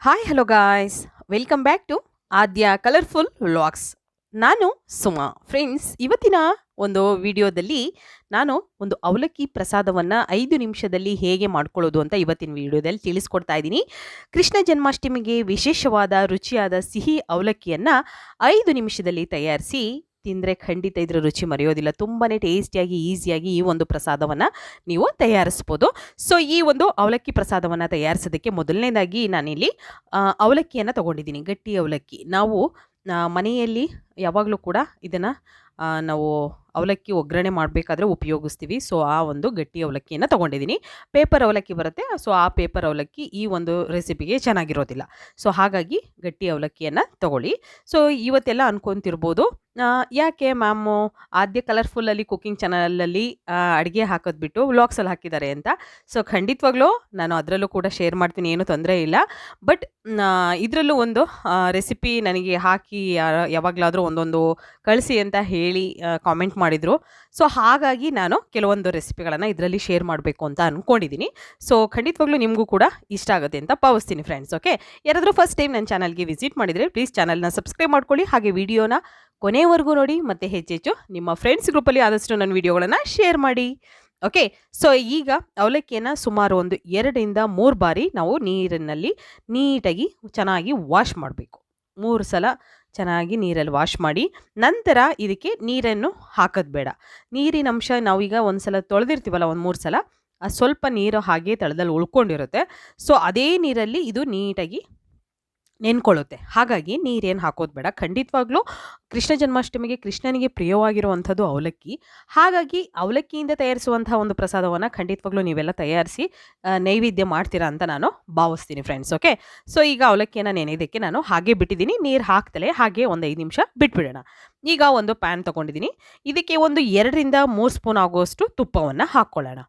Hi hello guys, welcome back to Aadya colourful vlogs. ನಾನು Suma. Friends, ಇವತ್ತಿನ ಒಂದು ವಿಡಿಯೋದಲ್ಲಿ ನಾನು ಒಂದು ಅವಲಕ್ಕಿ ಪ್ರಸಾದವನ್ನು 5 ನಿಮಿಷದಲ್ಲಿ ಹೇಗೆ ಮಾಡ್ಕೊಳ್ಳೋದು ಅಂತ ಇವತ್ತಿನ ವಿಡಿಯೋದಲ್ಲಿ ತಿಳಿಸ್ಕೊಡ್ತಾ ಇದ್ದೀನಿ. ಕೃಷ್ಣ ಜನ್ಮಾಷ್ಟಮಿಗೆ ವಿಶೇಷವಾದ ರುಚಿಯಾದ ಸಿಹಿ ಅವಲಕ್ಕಿಯನ್ನು 5 ನಿಮಿಷದಲ್ಲಿ ತಯಾರಿಸಿ ತಿಂದರೆ ಖಂಡಿತ ಇದರ ರುಚಿ ಮರೆಯೋದಿಲ್ಲ. ತುಂಬಾ ಟೇಸ್ಟಿಯಾಗಿ ಈಸಿಯಾಗಿ ಈ ಒಂದು ಪ್ರಸಾದವನ್ನು ನೀವು ತಯಾರಿಸ್ಬೋದು. ಸೊ ಈ ಒಂದು ಅವಲಕ್ಕಿ ಪ್ರಸಾದವನ್ನು ತಯಾರಿಸೋದಕ್ಕೆ ಮೊದಲನೇದಾಗಿ ನಾನಿಲ್ಲಿ ಅವಲಕ್ಕಿಯನ್ನು ತೊಗೊಂಡಿದ್ದೀನಿ. ಗಟ್ಟಿ ಅವಲಕ್ಕಿ. ನಾವು ಮನೆಯಲ್ಲಿ ಯಾವಾಗಲೂ ಕೂಡ ಇದನ್ನು ನಾವು ಅವಲಕ್ಕಿ ಒಗ್ಗರಣೆ ಮಾಡಬೇಕಾದ್ರೆ ಉಪಯೋಗಿಸ್ತೀವಿ. ಸೊ ಆ ಒಂದು ಗಟ್ಟಿ ಅವಲಕ್ಕಿಯನ್ನು ತೊಗೊಂಡಿದ್ದೀನಿ. ಪೇಪರ್ ಅವಲಕ್ಕಿ ಬರುತ್ತೆ. ಸೊ ಆ ಪೇಪರ್ ಅವಲಕ್ಕಿ ಈ ಒಂದು ರೆಸಿಪಿಗೆ ಚೆನ್ನಾಗಿರೋದಿಲ್ಲ. ಸೊ ಹಾಗಾಗಿ ಗಟ್ಟಿ ಅವಲಕ್ಕಿಯನ್ನು ತೊಗೊಳ್ಳಿ. ಸೊ ಇವತ್ತೆಲ್ಲ ಅನ್ಕೊತಿರ್ಬೋದು, ಯಾಕೆ ಮ್ಯಾಮು ಆದ್ಯ ಕಲರ್ಫುಲ್ಲಲ್ಲಿ ಕುಕಿಂಗ್ ಚಾನಲಲ್ಲಿ ಅಡುಗೆ ಹಾಕೋದು ಬಿಟ್ಟು ವ್ಲಾಗ್ಸಲ್ಲಿ ಹಾಕಿದ್ದಾರೆ ಅಂತ. ಸೊ ಖಂಡಿತವಾಗ್ಲೂ ನಾನು ಅದರಲ್ಲೂ ಕೂಡ ಶೇರ್ ಮಾಡ್ತೀನಿ, ಏನೂ ತೊಂದರೆ ಇಲ್ಲ. ಬಟ್ ಇದರಲ್ಲೂ ಒಂದು ರೆಸಿಪಿ ನನಗೆ ಹಾಕಿ ಯಾವಾಗಲಾದರೂ ಒಂದೊಂದು ಕಳಿಸಿ ಅಂತ ಹೇಳಿ ಕಾಮೆಂಟ್ ಮಾಡಿದರು. ಸೊ ಹಾಗಾಗಿ ನಾನು ಕೆಲವೊಂದು ರೆಸಿಪಿಗಳನ್ನು ಇದರಲ್ಲಿ ಶೇರ್ ಮಾಡಬೇಕು ಅಂತ ಅಂದ್ಕೊಂಡಿದ್ದೀನಿ. ಸೊ ಖಂಡಿತವಾಗ್ಲೂ ನಿಮಗೂ ಕೂಡ ಇಷ್ಟ ಆಗುತ್ತೆ ಅಂತ ಭಾವಿಸ್ತೀನಿ ಫ್ರೆಂಡ್ಸ್. ಓಕೆ, ಯಾರಾದರೂ ಫಸ್ಟ್ ಟೈಮ್ ನನ್ನ ಚಾನಲ್ಗೆ ವಿಸಿಟ್ ಮಾಡಿದರೆ ಪ್ಲೀಸ್ ಚಾನಲ್ನ ಸಬ್ಸ್ಕ್ರೈಬ್ ಮಾಡ್ಕೊಳ್ಳಿ. ಹಾಗೆ ವಿಡಿಯೋನ ಕೊನೆವರೆಗೂ ನೋಡಿ, ಮತ್ತು ಹೆಚ್ಚೆಚ್ಚು ನಿಮ್ಮ ಫ್ರೆಂಡ್ಸ್ ಗ್ರೂಪಲ್ಲಿ ಆದಷ್ಟು ನನ್ನ ವಿಡಿಯೋಗಳನ್ನು ಶೇರ್ ಮಾಡಿ. ಓಕೆ, ಸೊ ಈಗ ಅವಲಕ್ಕಿಯನ್ನು ಸುಮಾರು ಒಂದು 2ರಿಂದ 3 ಬಾರಿ ನಾವು ನೀರಿನಲ್ಲಿ ನೀಟಾಗಿ ಚೆನ್ನಾಗಿ ವಾಶ್ ಮಾಡಬೇಕು. 3 ಸಲ ಚೆನ್ನಾಗಿ ನೀರಲ್ಲಿ ವಾಶ್ ಮಾಡಿ ನಂತರ ಇದಕ್ಕೆ ನೀರನ್ನು ಹಾಕೋದು ಬೇಡ. ನೀರಿನ ಅಂಶ ನಾವೀಗ ಒಂದು ಸಲ ತೊಳೆದಿರ್ತೀವಲ್ಲ, ಒಂದು 3 ಸಲ, ಸ್ವಲ್ಪ ನೀರು ಹಾಗೆ ತಳದಲ್ಲಿ ಉಳ್ಕೊಂಡಿರುತ್ತೆ. ಸೊ ಅದೇ ನೀರಲ್ಲಿ ಇದು ನೀಟಾಗಿ ನೆನ್ಕೊಳ್ಳುತ್ತೆ. ಹಾಗಾಗಿ ನೀರೇನು ಹಾಕೋದು ಬೇಡ. ಖಂಡಿತವಾಗ್ಲೂ ಕೃಷ್ಣ ಜನ್ಮಾಷ್ಟಮಿಗೆ ಕೃಷ್ಣನಿಗೆ ಪ್ರಿಯವಾಗಿರುವಂಥದ್ದು ಅವಲಕ್ಕಿ. ಹಾಗಾಗಿ ಅವಲಕ್ಕಿಯಿಂದ ತಯಾರಿಸುವಂಥ ಒಂದು ಪ್ರಸಾದವನ್ನು ಖಂಡಿತವಾಗ್ಲೂ ನೀವೆಲ್ಲ ತಯಾರಿಸಿ ನೈವೇದ್ಯ ಮಾಡ್ತೀರಾ ಅಂತ ನಾನು ಭಾವಿಸ್ತೀನಿ ಫ್ರೆಂಡ್ಸ್. ಓಕೆ, ಸೊ ಈಗ ಅವಲಕ್ಕಿಯನ್ನು ನೆನೆಯೋದಕ್ಕೆ ನಾನು ಹಾಗೆ ಬಿಟ್ಟಿದ್ದೀನಿ. ನೀರು ಹಾಕ್ತಲೇ ಹಾಗೆ ಒಂದು 5 ನಿಮಿಷ ಬಿಟ್ಬಿಡೋಣ. ಈಗ ಒಂದು ಪ್ಯಾನ್ ತೊಗೊಂಡಿದ್ದೀನಿ. ಇದಕ್ಕೆ ಒಂದು 2ರಿಂದ 3 ಸ್ಪೂನ್ ಆಗುವಷ್ಟು ತುಪ್ಪವನ್ನು ಹಾಕ್ಕೊಳ್ಳೋಣ.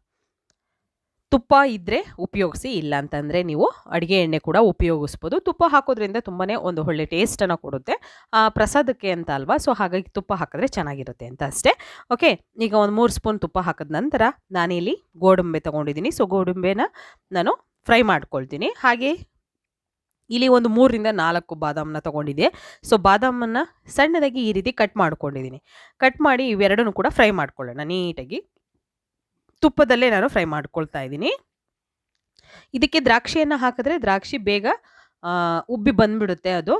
ತುಪ್ಪ ಇದ್ದರೆ ಉಪಯೋಗಿಸಿ, ಇಲ್ಲ ಅಂತಂದರೆ ನೀವು ಅಡುಗೆ ಎಣ್ಣೆ ಕೂಡ ಉಪಯೋಗಿಸ್ಬೋದು. ತುಪ್ಪ ಹಾಕೋದ್ರಿಂದ ತುಂಬಾ ಒಂದು ಒಳ್ಳೆ ಟೇಸ್ಟನ್ನು ಕೊಡುತ್ತೆ ಪ್ರಸಾದಕ್ಕೆ ಅಂತ ಅಲ್ವಾ. ಸೊ ಹಾಗಾಗಿ ತುಪ್ಪ ಹಾಕಿದ್ರೆ ಚೆನ್ನಾಗಿರುತ್ತೆ ಅಂತ ಅಷ್ಟೇ. ಓಕೆ, ಈಗ ಒಂದು 3 ಸ್ಪೂನ್ ತುಪ್ಪ ಹಾಕಿದ ನಂತರ ನಾನಿಲ್ಲಿ ಗೋಡಂಬಿ ತೊಗೊಂಡಿದ್ದೀನಿ. ಸೊ ಗೋಡಂಬಿನ ನಾನು ಫ್ರೈ ಮಾಡ್ಕೊಳ್ತೀನಿ. ಹಾಗೆ ಇಲ್ಲಿ ಒಂದು 3ರಿಂದ 4 ಬಾದಾಮನ್ನ ತೊಗೊಂಡಿದ್ದೆ. ಸೊ ಬಾದಾಮನ್ನು ಸಣ್ಣದಾಗಿ ಈ ರೀತಿ ಕಟ್ ಮಾಡ್ಕೊಂಡಿದ್ದೀನಿ. ಕಟ್ ಮಾಡಿ ಇವೆರಡನ್ನೂ ಕೂಡ ಫ್ರೈ ಮಾಡ್ಕೊಳ್ಳೋಣ ನೀಟಾಗಿ. ತುಪ್ಪದಲ್ಲೇ ನಾನು ಫ್ರೈ ಮಾಡ್ಕೊಳ್ತಾ ಇದ್ದೀನಿ. ಇದಕ್ಕೆ ದ್ರಾಕ್ಷಿಯನ್ನು ಹಾಕಿದ್ರೆ ದ್ರಾಕ್ಷಿ ಬೇಗ ಉಬ್ಬಿ ಬಂದುಬಿಡುತ್ತೆ, ಅದು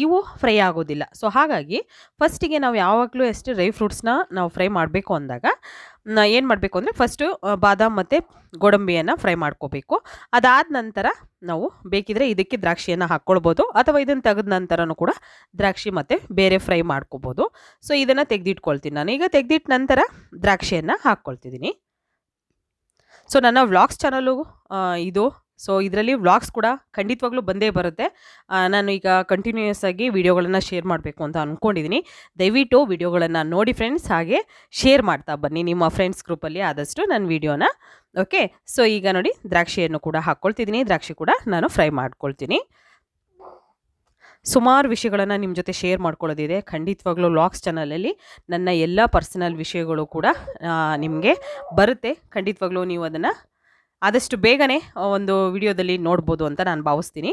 ಇವು ಫ್ರೈ ಆಗೋದಿಲ್ಲ. ಸೊ ಹಾಗಾಗಿ ಫಸ್ಟಿಗೆ ನಾವು ಯಾವಾಗಲೂ ಅಷ್ಟೇ ಡ್ರೈ ಫ್ರೂಟ್ಸ್ನ ನಾವು ಫ್ರೈ ಮಾಡಬೇಕು ಅಂದಾಗ ಏನು ಮಾಡಬೇಕು ಅಂದರೆ ಫಸ್ಟು ಬಾದಾಮ್ ಮತ್ತು ಗೋಡಂಬಿಯನ್ನು ಫ್ರೈ ಮಾಡ್ಕೋಬೇಕು. ಅದಾದ ನಂತರ ನಾವು ಬೇಕಿದ್ರೆ ಇದಕ್ಕೆ ದ್ರಾಕ್ಷಿಯನ್ನು ಹಾಕ್ಕೊಳ್ಬೋದು, ಅಥವಾ ಇದನ್ನು ತೆಗೆದ ನಂತರನೂ ಕೂಡ ದ್ರಾಕ್ಷಿ ಮತ್ತು ಬೇರೆ ಫ್ರೈ ಮಾಡ್ಕೋಬೋದು. ಸೊ ಇದನ್ನು ತೆಗೆದಿಟ್ಕೊಳ್ತೀನಿ ನಾನು. ಈಗ ತೆಗೆದಿಟ್ಟ ನಂತರ ದ್ರಾಕ್ಷಿಯನ್ನು ಹಾಕ್ಕೊಳ್ತಿದ್ದೀನಿ. ಸೊ ನನ್ನ ವ್ಲಾಗ್ಸ್ ಚಾನಲು ಇದು. ಸೊ ಇದರಲ್ಲಿ ವ್ಲಾಗ್ಸ್ ಕೂಡ ಖಂಡಿತವಾಗ್ಲೂ ಬಂದೇ ಬರುತ್ತೆ. ನಾನು ಈಗ ಕಂಟಿನ್ಯೂಯಸ್ ಆಗಿ ವಿಡಿಯೋಗಳನ್ನು ಶೇರ್ ಮಾಡಬೇಕು ಅಂತ ಅಂದ್ಕೊಂಡಿದ್ದೀನಿ. ದಯವಿಟ್ಟು ವಿಡಿಯೋಗಳನ್ನು ನೋಡಿ ಫ್ರೆಂಡ್ಸ್, ಹಾಗೆ ಶೇರ್ ಮಾಡ್ತಾ ಬನ್ನಿ ನಿಮ್ಮ ಫ್ರೆಂಡ್ಸ್ ಗ್ರೂಪಲ್ಲಿ ಆದಷ್ಟು ನನ್ನ ವಿಡಿಯೋನ. ಓಕೆ, ಸೊ ಈಗ ನೋಡಿ ದ್ರಾಕ್ಷಿಯನ್ನು ಕೂಡ ಹಾಕ್ಕೊಳ್ತಿದ್ದೀನಿ. ದ್ರಾಕ್ಷಿ ಕೂಡ ನಾನು ಫ್ರೈ ಮಾಡ್ಕೊಳ್ತೀನಿ. ಸುಮಾರು ವಿಷಯಗಳನ್ನು ನಿಮ್ಮ ಜೊತೆ ಶೇರ್ ಮಾಡ್ಕೊಳ್ಳೋದಿದೆ. ಖಂಡಿತವಾಗ್ಲೂ ವ್ಲಾಗ್ಸ್ ಚಾನಲಲ್ಲಿ ನನ್ನ ಎಲ್ಲ ಪರ್ಸನಲ್ ವಿಷಯಗಳು ಕೂಡ ನಿಮಗೆ ಬರುತ್ತೆ. ಖಂಡಿತವಾಗ್ಲೂ ನೀವು ಅದನ್ನು ಆದಷ್ಟು ಬೇಗನೆ ಒಂದು ವಿಡಿಯೋದಲ್ಲಿ ನೋಡ್ಬೋದು ಅಂತ ನಾನು ಭಾವಿಸ್ತೀನಿ.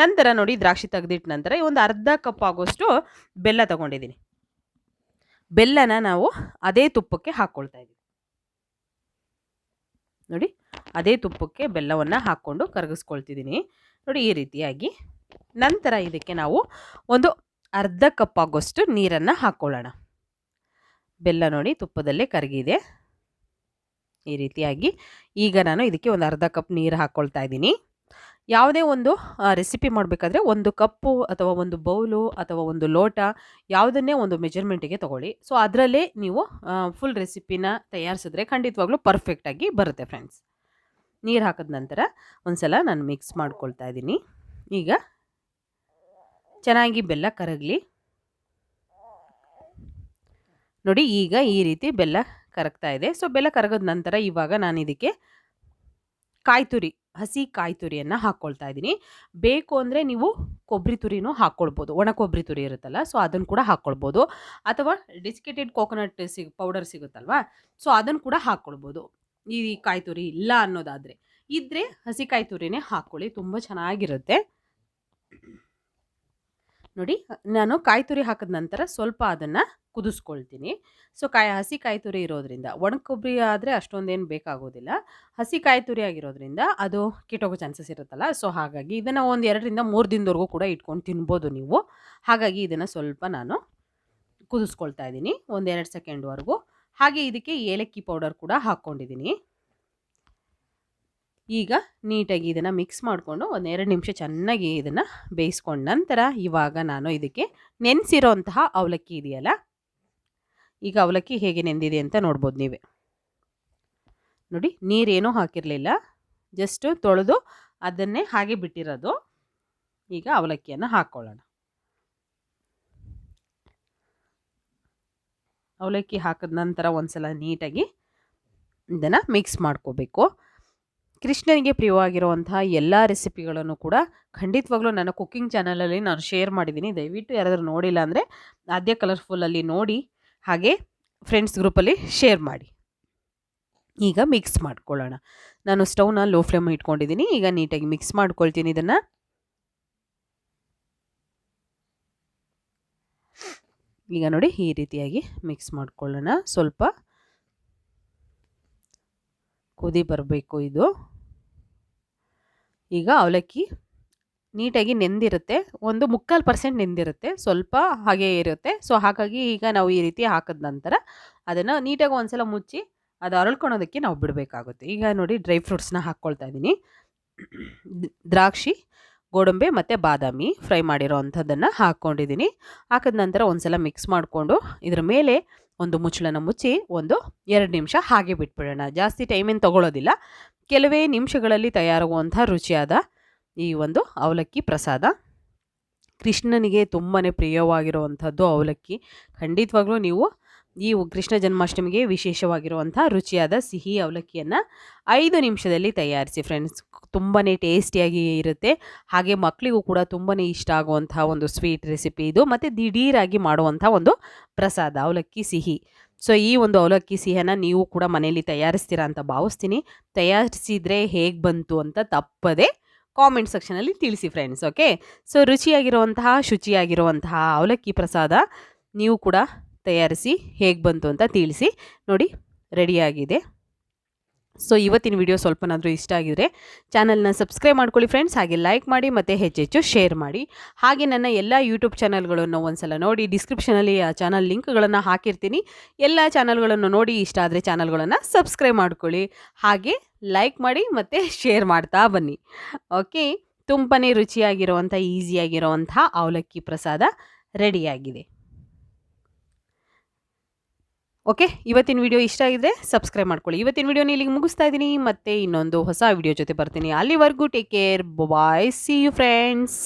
ನಂತರ ನೋಡಿ ದ್ರಾಕ್ಷಿ ತೆಗೆದಿಟ್ಟ ನಂತರ ಒಂದು ಅರ್ಧ ಕಪ್ ಆಗೋಷ್ಟು ಬೆಲ್ಲ ತೊಗೊಂಡಿದ್ದೀನಿ. ಬೆಲ್ಲನ ನಾವು ಅದೇ ತುಪ್ಪಕ್ಕೆ ಹಾಕ್ಕೊಳ್ತಾ ಇದ್ದೀವಿ. ನೋಡಿ, ಅದೇ ತುಪ್ಪಕ್ಕೆ ಬೆಲ್ಲವನ್ನು ಹಾಕ್ಕೊಂಡು ಕರಗಿಸ್ಕೊಳ್ತಿದ್ದೀನಿ. ನೋಡಿ ಈ ರೀತಿಯಾಗಿ. ನಂತರ ಇದಕ್ಕೆ ನಾವು ಒಂದು ಅರ್ಧ ಕಪ್ ಆಗೋಷ್ಟು ನೀರನ್ನು ಹಾಕ್ಕೊಳ್ಳೋಣ. ಬೆಲ್ಲ ನೋಡಿ ತುಪ್ಪದಲ್ಲೇ ಕರಗಿದೆ ಈ ರೀತಿಯಾಗಿ. ಈಗ ನಾನು ಇದಕ್ಕೆ ಒಂದು ಅರ್ಧ ಕಪ್ ನೀರು ಹಾಕ್ಕೊಳ್ತಾ ಇದ್ದೀನಿ. ಯಾವುದೇ ಒಂದು ರೆಸಿಪಿ ಮಾಡಬೇಕಾದ್ರೆ ಒಂದು ಕಪ್ಪು ಅಥವಾ ಒಂದು ಬೌಲು ಅಥವಾ ಒಂದು ಲೋಟ ಯಾವುದನ್ನೇ ಒಂದು ಮೆಜರ್ಮೆಂಟಿಗೆ ತೊಗೊಳ್ಳಿ. ಸೊ ಅದರಲ್ಲೇ ನೀವು ಫುಲ್ ರೆಸಿಪಿನ ತಯಾರಿಸಿದ್ರೆ ಖಂಡಿತವಾಗ್ಲೂ ಪರ್ಫೆಕ್ಟಾಗಿ ಬರುತ್ತೆ ಫ್ರೆಂಡ್ಸ್. ನೀರು ಹಾಕಿದ ನಂತರ ಒಂದು ಸಲ ನಾನು ಮಿಕ್ಸ್ ಮಾಡ್ಕೊಳ್ತಾ ಇದ್ದೀನಿ. ಈಗ ಚೆನ್ನಾಗಿ ಬೆಲ್ಲ ಕರಗಲಿ. ನೋಡಿ ಈಗ ಈ ರೀತಿ ಬೆಲ್ಲ ಕರಗ್ತಾ ಇದೆ. ಸೊ ಬೆಲ್ಲ ಕರಗದ ನಂತರ ಇವಾಗ ನಾನು ಇದಕ್ಕೆ ಕಾಯಿ ತುರಿ, ಹಸಿ ಕಾಯಿ ತುರಿಯನ್ನು ಹಾಕ್ಕೊಳ್ತಾ ಇದ್ದೀನಿ. ಬೇಕು ಅಂದರೆ ನೀವು ಕೊಬ್ಬರಿ ತುರಿನೂ ಹಾಕ್ಕೊಳ್ಬೋದು. ಒಣ ಕೊಬ್ಬರಿ ತುರಿ ಇರುತ್ತಲ್ಲ, ಸೊ ಅದನ್ನು ಕೂಡ ಹಾಕ್ಕೊಳ್ಬೋದು. ಅಥವಾ ಡೆಸಿಕೇಟೆಡ್ ಕೋಕೋನಟ್ ಪೌಡರ್ ಸಿಗುತ್ತಲ್ವಾ, ಸೊ ಅದನ್ನು ಕೂಡ ಹಾಕ್ಕೊಳ್ಬೋದು. ಈ ಕಾಯಿ ತುರಿ ಇಲ್ಲ ಅನ್ನೋದಾದರೆ, ಇದ್ದರೆ ಹಸಿ ಕಾಯಿ ತುರಿನೇ ಹಾಕ್ಕೊಳ್ಳಿ, ತುಂಬ ಚೆನ್ನಾಗಿರುತ್ತೆ. ನೋಡಿ ನಾನು ಕಾಯಿ ತುರಿ ಹಾಕಿದ ನಂತರ ಸ್ವಲ್ಪ ಅದನ್ನು ಕುದಿಸ್ಕೊಳ್ತೀನಿ. ಸೊ ಹಸಿ ಕಾಯಿ ತುರಿ ಇರೋದ್ರಿಂದ, ಒಣ ಕೊಬ್ಬರಿ ಆದರೆ ಅಷ್ಟೊಂದೇನು ಬೇಕಾಗೋದಿಲ್ಲ. ಹಸಿ ಕಾಯಿ ತುರಿ ಆಗಿರೋದ್ರಿಂದ ಅದು ಕೆಟ್ಟೋಗೋ ಚಾನ್ಸಸ್ ಇರುತ್ತಲ್ಲ. ಸೊ ಹಾಗಾಗಿ ಇದನ್ನು ಒಂದು 2 ರಿಂದ 3 ದಿನದವರೆಗೂ ಕೂಡ ಇಟ್ಕೊಂಡು ತಿನ್ಬೋದು ನೀವು. ಹಾಗಾಗಿ ಇದನ್ನು ಸ್ವಲ್ಪ ನಾನು ಕುದಿಸ್ಕೊಳ್ತಾ ಇದ್ದೀನಿ 1-2 ಸೆಕೆಂಡ್ವರೆಗೂ. ಹಾಗೆ ಇದಕ್ಕೆ ಏಲಕ್ಕಿ ಪೌಡರ್ ಕೂಡ ಹಾಕ್ಕೊಂಡಿದ್ದೀನಿ. ಈಗ ನೀಟಾಗಿ ಇದನ್ನು ಮಿಕ್ಸ್ ಮಾಡಿಕೊಂಡು 1-2 ನಿಮಿಷ ಚೆನ್ನಾಗಿ ಇದನ್ನು ಬೇಯಿಸ್ಕೊಂಡ ನಂತರ ಇವಾಗ ನಾನು ಇದಕ್ಕೆ ನೆನೆಸಿರೋಂತಹ ಅವಲಕ್ಕಿ ಇದೆಯಲ್ಲ, ಈಗ ಅವಲಕ್ಕಿ ಹೇಗೆ ನೆಂದಿದೆ ಅಂತ ನೋಡ್ಬೋದು ನೀವೇ. ನೋಡಿ ನೀರೇನೂ ಹಾಕಿರಲಿಲ್ಲ, ಜಸ್ಟ್ ತೊಳೆದು ಅದನ್ನೇ ಹಾಗೆ ಬಿಟ್ಟಿರೋದು. ಈಗ ಅವಲಕ್ಕಿಯನ್ನು ಹಾಕ್ಕೊಳ್ಳೋಣ. ಅವಲಕ್ಕಿ ಹಾಕಿದ ನಂತರ ಒಂದ್ಸಲ ನೀಟಾಗಿ ಇದನ್ನು ಮಿಕ್ಸ್ ಮಾಡ್ಕೋಬೇಕು. ಕೃಷ್ಣನಿಗೆ ಪ್ರಿಯವಾಗಿರುವಂತಹ ಎಲ್ಲ ರೆಸಿಪಿಗಳನ್ನು ಕೂಡ ಖಂಡಿತವಾಗ್ಲೂ ನನ್ನ ಕುಕ್ಕಿಂಗ್ ಚಾನಲಲ್ಲಿ ನಾನು ಶೇರ್ ಮಾಡಿದ್ದೀನಿ. ದಯವಿಟ್ಟು ಯಾರಾದರೂ ನೋಡಿಲ್ಲ ಅಂದರೆ ಆದ್ಯ ಕಲರ್ಫುಲ್ಲಲ್ಲಿ ನೋಡಿ, ಹಾಗೆ ಫ್ರೆಂಡ್ಸ್ ಗ್ರೂಪಲ್ಲಿ ಶೇರ್ ಮಾಡಿ. ಈಗ ಮಿಕ್ಸ್ ಮಾಡ್ಕೊಳ್ಳೋಣ. ನಾನು ಸ್ಟವ್ನ ಲೋ ಫ್ಲೇಮ್ ಇಟ್ಕೊಂಡಿದ್ದೀನಿ. ಈಗ ನೀಟಾಗಿ ಮಿಕ್ಸ್ ಮಾಡ್ಕೊಳ್ತೀನಿ ಇದನ್ನು. ಈಗ ನೋಡಿ ಈ ರೀತಿಯಾಗಿ ಮಿಕ್ಸ್ ಮಾಡ್ಕೊಳ್ಳೋಣ. ಸ್ವಲ್ಪ ಕುದಿ ಬರಬೇಕು ಇದು. ಈಗ ಅವಲಕ್ಕಿ ನೀಟಾಗಿ ನೆಂದಿರುತ್ತೆ, 1-3% ನೆಂದಿರುತ್ತೆ, ಸ್ವಲ್ಪ ಹಾಗೆ ಇರುತ್ತೆ. ಸೊ ಹಾಗಾಗಿ ಈಗ ನಾವು ಈ ರೀತಿ ಹಾಕಿದ ನಂತರ ಅದನ್ನು ನೀಟಾಗಿ ಒಂದ್ಸಲ ಮುಚ್ಚಿ ಅದು ಅರಳ್ಕೊಳೋದಕ್ಕೆ ನಾವು ಬಿಡಬೇಕಾಗುತ್ತೆ. ಈಗ ನೋಡಿ ಡ್ರೈ ಫ್ರೂಟ್ಸ್ನ ಹಾಕ್ಕೊಳ್ತಾ ಇದ್ದೀನಿ. ದ್ರಾಕ್ಷಿ, ಗೋಡಂಬಿ ಮತ್ತು ಬಾದಾಮಿ ಫ್ರೈ ಮಾಡಿರೋ ಅಂಥದ್ದನ್ನು ಹಾಕ್ಕೊಂಡಿದ್ದೀನಿ. ಹಾಕಿದ ನಂತರ ಒಂದ್ಸಲ ಮಿಕ್ಸ್ ಮಾಡಿಕೊಂಡು ಇದರ ಮೇಲೆ ಒಂದು ಮುಚ್ಚಳನ ಮುಚ್ಚಿ 1-2 ನಿಮಿಷ ಹಾಗೆ ಬಿಟ್ಬಿಡೋಣ. ಜಾಸ್ತಿ ಟೈಮೇನು ತೊಗೊಳ್ಳೋದಿಲ್ಲ, ಕೆಲವೇ ನಿಮಿಷಗಳಲ್ಲಿ ತಯಾರಾಗುವಂಥ ರುಚಿಯಾದ ಈ ಒಂದು ಅವಲಕ್ಕಿ ಪ್ರಸಾದ. ಕೃಷ್ಣನಿಗೆ ತುಂಬಾ ಪ್ರಿಯವಾಗಿರುವಂಥದ್ದು ಅವಲಕ್ಕಿ. ಖಂಡಿತವಾಗ್ಲೂ ನೀವು ಈ ಕೃಷ್ಣ ಜನ್ಮಾಷ್ಟಮಿಗೆ ವಿಶೇಷವಾಗಿರುವಂಥ ರುಚಿಯಾದ ಸಿಹಿ ಅವಲಕ್ಕಿಯನ್ನು 5 ನಿಮಿಷದಲ್ಲಿ ತಯಾರಿಸಿ ಫ್ರೆಂಡ್ಸ್. ತುಂಬಾ ಟೇಸ್ಟಿಯಾಗಿ ಇರುತ್ತೆ. ಹಾಗೆ ಮಕ್ಕಳಿಗೂ ಕೂಡ ತುಂಬಾ ಇಷ್ಟ ಆಗುವಂಥ ಒಂದು ಸ್ವೀಟ್ ರೆಸಿಪಿ ಇದು, ಮತ್ತು ದಿಢೀರಾಗಿ ಮಾಡುವಂಥ ಒಂದು ಪ್ರಸಾದ ಅವಲಕ್ಕಿ ಸಿಹಿ. ಸೊ ಈ ಒಂದು ಅವಲಕ್ಕಿ ಸಿಹಿಯನ್ನು ನೀವು ಕೂಡ ಮನೆಯಲ್ಲಿ ತಯಾರಿಸ್ತೀರಾ ಅಂತ ಭಾವಿಸ್ತೀನಿ. ತಯಾರಿಸಿದರೆ ಹೇಗೆ ಬಂತು ಅಂತ ತಪ್ಪದೆ ಕಾಮೆಂಟ್ ಸೆಕ್ಷನಲ್ಲಿ ತಿಳಿಸಿ ಫ್ರೆಂಡ್ಸ್. ಓಕೆ, ಸೊ ರುಚಿಯಾಗಿರುವಂತಹ ಶುಚಿಯಾಗಿರುವಂತಹ ಅವಲಕ್ಕಿ ಪ್ರಸಾದ ನೀವು ಕೂಡ ತಯಾರಿಸಿ ಹೇಗೆ ಬಂತು ಅಂತ ತಿಳಿಸಿ. ನೋಡಿ ರೆಡಿಯಾಗಿದೆ. ಸೊ ಇವತ್ತಿನ ವಿಡಿಯೋ ಸ್ವಲ್ಪನಾದರೂ ಇಷ್ಟ ಆಗಿದರೆ ಚಾನಲ್ನ ಸಬ್ಸ್ಕ್ರೈಬ್ ಮಾಡ್ಕೊಳ್ಳಿ ಫ್ರೆಂಡ್ಸ್. ಹಾಗೆ ಲೈಕ್ ಮಾಡಿ ಮತ್ತು ಹೆಚ್ಚೆಚ್ಚು ಶೇರ್ ಮಾಡಿ. ಹಾಗೆ ನನ್ನ ಎಲ್ಲ ಯೂಟ್ಯೂಬ್ ಚಾನಲ್ಗಳನ್ನು ಒಂದ್ಸಲ ನೋಡಿ, ಡಿಸ್ಕ್ರಿಪ್ಷನಲ್ಲಿ ಆ ಚಾನಲ್ ಲಿಂಕ್ಗಳನ್ನು ಹಾಕಿರ್ತೀನಿ. ಎಲ್ಲ ಚಾನಲ್ಗಳನ್ನು ನೋಡಿ ಇಷ್ಟ ಆದರೆ ಚಾನಲ್ಗಳನ್ನು ಸಬ್ಸ್ಕ್ರೈಬ್ ಮಾಡ್ಕೊಳ್ಳಿ. ಹಾಗೆ ಲೈಕ್ ಮಾಡಿ ಮತ್ತು ಶೇರ್ ಮಾಡ್ತಾ ಬನ್ನಿ. ಓಕೆ, ತುಂಬಾ ರುಚಿಯಾಗಿರುವಂಥ ಈಸಿಯಾಗಿರುವಂಥ ಅವಲಕ್ಕಿ ಪ್ರಸಾದ ರೆಡಿಯಾಗಿದೆ. ಓಕೆ, ಇವತ್ತಿನ ವಿಡಿಯೋ ಇಷ್ಟ ಆಗಿದ್ರೆ ಸಬ್ಸ್ಕ್ರೈಬ್ ಮಾಡ್ಕೊಳ್ಳಿ. ಇವತ್ತಿನ ವಿಡಿಯೋನ ಇಲ್ಲಿಗೆ ಮುಗಿಸ್ತಾ ಇದ್ದೀನಿ. ಮತ್ತೆ ಇನ್ನೊಂದು ಹೊಸ ವಿಡಿಯೋ ಜೊತೆ ಬರ್ತೀನಿ. ಅಲ್ಲಿವರೆಗೂ take care, bye, see you friends.